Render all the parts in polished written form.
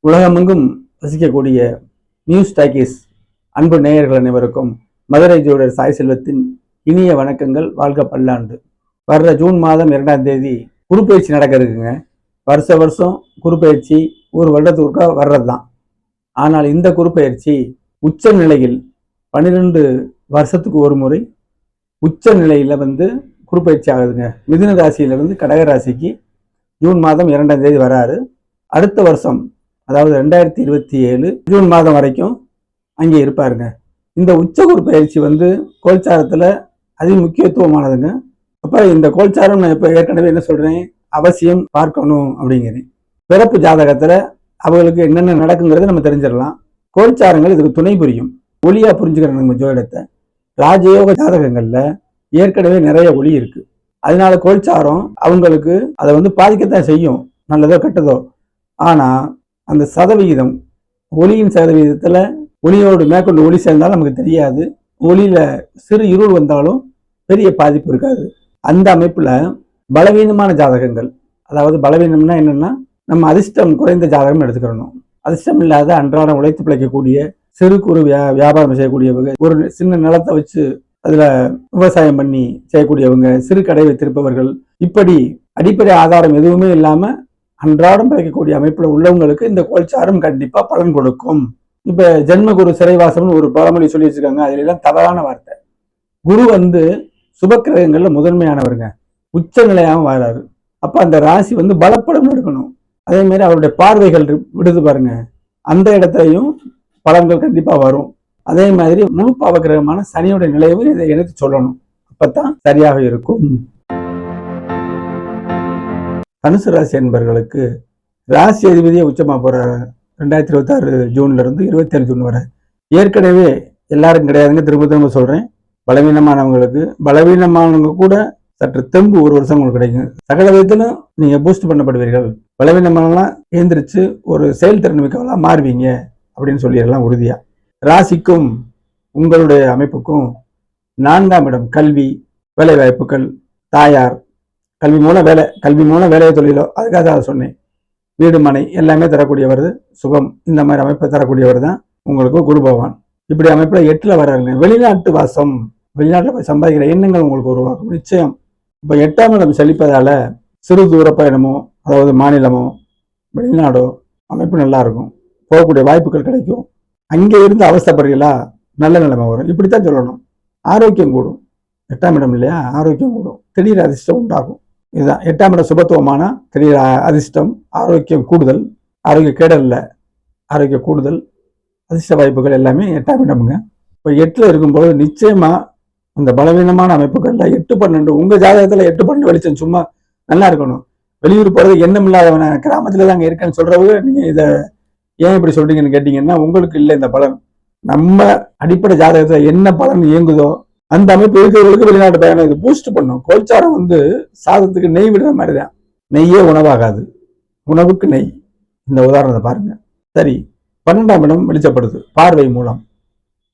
உலகமெங்கும் வசிக்கக்கூடிய news talkies அன்பு நேயர்கள் அனைவருக்கும் மதுரை ஜோடர் சாய் செல்வத்தின் இனிய வணக்கங்கள். வாழ்க பல்லாண்டு. வர்ற ஜூன் மாதம் 2ஆம் தேதி குருப்பெயர்ச்சி நடக்க இருக்குங்க. வருஷம் குருப்பெயர்ச்சி ஒரு வருடத்துக்கு வர்றது தான். ஆனால் இந்த குருப்பெயர்ச்சி உச்ச நிலையில் 12 வருஷத்துக்கு ஒரு முறை உச்ச நிலையில குருப்பெயர்ச்சி ஆகுதுங்க. மிதுன ராசியிலிருந்து கடக ராசிக்கு ஜூன் மாதம் 2ஆம் தேதி வராரு. அடுத்த வருஷம் அதாவது 2027 ஜூன் மாதம் வரைக்கும் அங்கே இருப்பாருங்க. இந்த உச்ச குருப்பெயர்ச்சி கோல்சாரத்தில் அதி முக்கியத்துவமானதுங்க. அப்போ இந்த கோல்சாரம் நான் இப்போ ஏற்கனவே என்ன சொல்கிறேன், அவசியம் பார்க்கணும் அப்படிங்கிறேன். பிறப்பு ஜாதகத்தில் அவங்களுக்கு என்னென்ன நடக்குங்கிறத நம்ம தெரிஞ்சிடலாம். கோல்சாரங்கள் இதுக்கு துணை புரியும். ஒளியாக புரிஞ்சுக்கிறோம் நம்ம ஜோதிடத்தை. ராஜயோக ஜாதகங்களில் ஏற்கனவே நிறைய ஒளி இருக்குது. அதனால கோல்சாரம் அவங்களுக்கு அதை பாதிக்கத்தான் செய்யும், நல்லதோ கெட்டதோ. ஆனால் அந்த சதவிகிதம், ஒளியின் சதவிகிதத்தில் ஒளியோடு மேற்கொண்டு ஒளி சேர்ந்தாலும் நமக்கு தெரியாது. ஒளியில் சிறு இருள் வந்தாலும் பெரிய பாதிப்பு இருக்காது. அந்த அமைப்பில் பலவீனமான ஜாதகங்கள், அதாவது பலவீனம்னா என்னென்னா, நம்ம அதிர்ஷ்டம் குறைந்த ஜாதகம் எடுத்துக்கிறணும். அதிர்ஷ்டம் இல்லாத அன்றாடம் உழைத்து பிழைக்கக்கூடிய சிறு குறு வியாபாரம் செய்யக்கூடியவங்க, ஒரு சின்ன நிலத்தை வச்சு அதில் விவசாயம் பண்ணி செய்யக்கூடியவங்க, சிறு கடை வைத்திருப்பவர்கள், இப்படி அடிப்படை ஆதாரம் எதுவுமே இல்லாமல் அன்றாடம் பிழைக்கக்கூடிய அமைப்புல உள்ளவங்களுக்கு இந்த கோல்சாரம் கண்டிப்பா பலன் கொடுக்கும். இப்ப ஜென்மகுரு சிறைவாசம்னு ஒரு பழமொழி சொல்லி வச்சிருக்காங்க. அதுல எல்லாம் தவறான வார்த்தை. குரு சுபக்கிரகங்கள்ல முதன்மையானவருங்க. உச்ச நிலையாம வராரு. அப்ப அந்த ராசி பலப்படம் எடுக்கணும். அதே மாதிரி அவருடைய பார்வைகள் விடுது பாருங்க, அந்த இடத்துலையும் பலன்கள் கண்டிப்பா வரும். அதே மாதிரி முழு பாவக்கிரகமான சனியோட நிலையவும் இதை எடுத்து சொல்லணும். அப்பதான் சரியாக இருக்கும். தனுசு ராசி என்பவர்களுக்கு ராசி அதிபதியை உச்சமாக போகிறார் 2026 ஜூன்ல இருந்து 27 ஜூன் வரை. ஏற்கனவே எல்லாரும் கிடையாதுங்க, திரும்ப சொல்கிறேன். பலவீனமானவங்க கூட சற்று தெம்பு ஒரு வருஷம் உங்களுக்கு கிடைக்கும். சகல விதத்திலும் நீங்கள் பூஸ்ட் பண்ணப்படுவீர்கள். பலவீனமானலாம் எழுந்திரிச்சு ஒரு செயல்திறன் மிக்கவெல்லாம் மாறுவீங்க அப்படின்னு சொல்லிடலாம் உறுதியாக. ராசிக்கும் உங்களுடைய அமைப்புக்கும் 4ஆம் இடம் கல்வி, வேலை வாய்ப்புகள், தாயார், கல்வி மூலம் வேலையை தொழிலோ, அதுக்காக அதை சொன்னேன். வீடு மனை எல்லாமே தரக்கூடியவர், சுகம், இந்த மாதிரி அமைப்பை தரக்கூடியவர் தான் உங்களுக்கு குரு பகவான். இப்படி அமைப்புல 8ல் வர்றாருங்க. வெளிநாட்டு வாசம், வெளிநாட்டில் போய் சம்பாதிக்கிற எண்ணங்கள் உங்களுக்கு உருவாக்கும் நிச்சயம். இப்போ 8ஆம் இடம் செழிப்பதால சிறு தூர பயணமோ, அதாவது மாநிலமோ வெளிநாடோ அமைப்பு நல்லா இருக்கும். போகக்கூடிய வாய்ப்புகள் கிடைக்கும். அங்கே இருந்து அவஸ்தைப்படுறீங்களா, நல்ல நிலைமை வரும். இப்படித்தான் சொல்லணும். ஆரோக்கியம் கூடும். 8ஆம் இடம் இல்லையா, ஆரோக்கியம் கூடும். திடீர் அதிர்ஷ்டம் உண்டாகும். இதுதான் 8ஆம் இடம் சுபத்துவமான திடீர் அதிர்ஷ்டம், ஆரோக்கியம் கூடுதல், ஆரோக்கிய கேடல் இல்லை, ஆரோக்கிய கூடுதல், அதிர்ஷ்ட வாய்ப்புகள் எல்லாமே 8ஆம் இடமுங்க. இப்போ 8ல் இருக்கும்போது நிச்சயமா இந்த பலவீனமான அமைப்புகள்ல 8-12 உங்க ஜாதகத்துல 8-12 வெளிச்சம் சும்மா நல்லா இருக்கணும். வெளியூர் போறது எண்ணம் இல்லாதவன கிராமத்துல தாங்க இருக்கேன்னு சொல்றவங்க நீங்க இதை ஏன் இப்படி சொல்றீங்கன்னு கேட்டீங்கன்னா, உங்களுக்கு இல்லை இந்த பலன். நம்ம அடிப்படை ஜாதகத்துல என்ன பலன் இயங்குதோ அந்த அமைப்பு இருக்கிறவங்களுக்கு வெளிநாட்டு பயணம் இது பூஸ்ட் பண்ணும். கோல்சாரம் சாதத்துக்கு நெய் விடுற மாதிரி தான். நெய்யே உணவாகாது, உணவுக்கு நெய். இந்த உதாரணத்தை பாருங்க. சரி, 12ஆம் இடம் வெளிச்சப்படுது பார்வை மூலம்.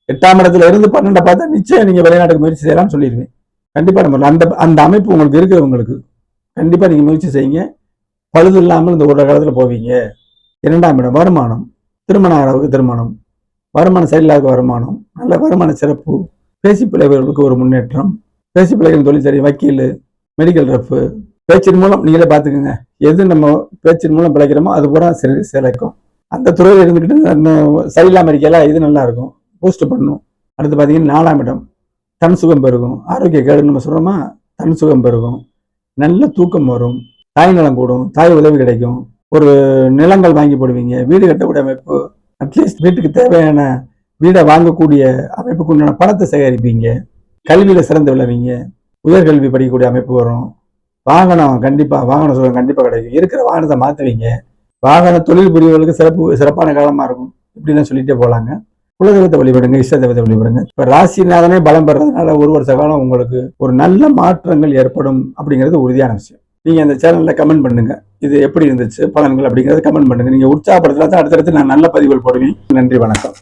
8ஆம் இடத்துல இருந்து 12 பார்த்தா நிச்சயம் நீங்க வெளிநாட்டுக்கு முயற்சி செய்யலாம்னு சொல்லிடுவேன். கண்டிப்பா நம்ம அந்த அமைப்பு உங்களுக்கு இருக்கிறவங்களுக்கு கண்டிப்பா நீங்க முயற்சி செய்யுங்க. பழுது இல்லாமல் இந்த ஒரு காலத்துல போவீங்க. 2ஆம் இடம் வருமானம், திருமண அளவுக்கு திருமணம், வருமானம் சரியில்லாத வருமானம், நல்ல வருமான சிறப்பு, பேசி பிள்ளைகளுக்கு ஒரு முன்னேற்றம், பேசி பிள்ளைகள் தொழில் சரி, வக்கீல், மெடிக்கல் ரஃப், பேச்சின் மூலம் நீங்களே பார்த்துக்கோங்க. எது நம்ம பேச்சின் மூலம் பிழைக்கிறோமோ அது பூரா சிலைக்கும். அந்த துறையில் இருந்துக்கிட்டு சரியில்லாமல் இருக்கலாம், இது நல்லா இருக்கும், பூஸ்ட் பண்ணணும். அடுத்து பார்த்தீங்கன்னா 4ஆம் இடம் தன் சுகம் பெருகும். ஆரோக்கிய கேடு நம்ம சொல்கிறோமா, தன் சுகம் பெருகும், நல்ல தூக்கம் வரும், தாய் நலம் கூடும், தாய் உதவி கிடைக்கும், ஒரு நிலங்கள் வாங்கி போடுவீங்க, வீடு கட்டக்கூடிய அமைப்பு, அட்லீஸ்ட் வீட்டுக்கு தேவையான வீடை வாங்கக்கூடிய அமைப்புக்கு உண்டான பணத்தை சேகரிப்பீங்க, கல்வியில சிறந்து விளைவீங்க, உயர்கல்வி படிக்கக்கூடிய அமைப்பு வரும், வாகனம் கண்டிப்பா, வாகன சுகம் கண்டிப்பா கிடைக்கும், இருக்கிற வாகனத்தை மாற்றுவீங்க, வாகன தொழில் புரியவர்களுக்கு சிறப்பான காலமா இருக்கும். இப்படிலாம் சொல்லிட்டே போலாங்க. குலதெய்வத்தை வழிபடுங்க, இஷ்ட தெய்வத்தை வழிபடுங்க. இப்ப ராசிநாதனே பலம் பெறதுனால ஒரு வருஷ காலம் உங்களுக்கு ஒரு நல்ல மாற்றங்கள் ஏற்படும் அப்படிங்கிறது உறுதியான விஷயம். நீங்க அந்த சேனல்ல கமெண்ட் பண்ணுங்க, இது எப்படி இருந்துச்சு பலன்கள் அப்படிங்கறது கமெண்ட் பண்ணுங்க. நீங்க உற்சாகப்படுத்தினா தான் அடுத்தடுத்து நான் நல்ல பதிவுகள் போடுவேன். நன்றி, வணக்கம்.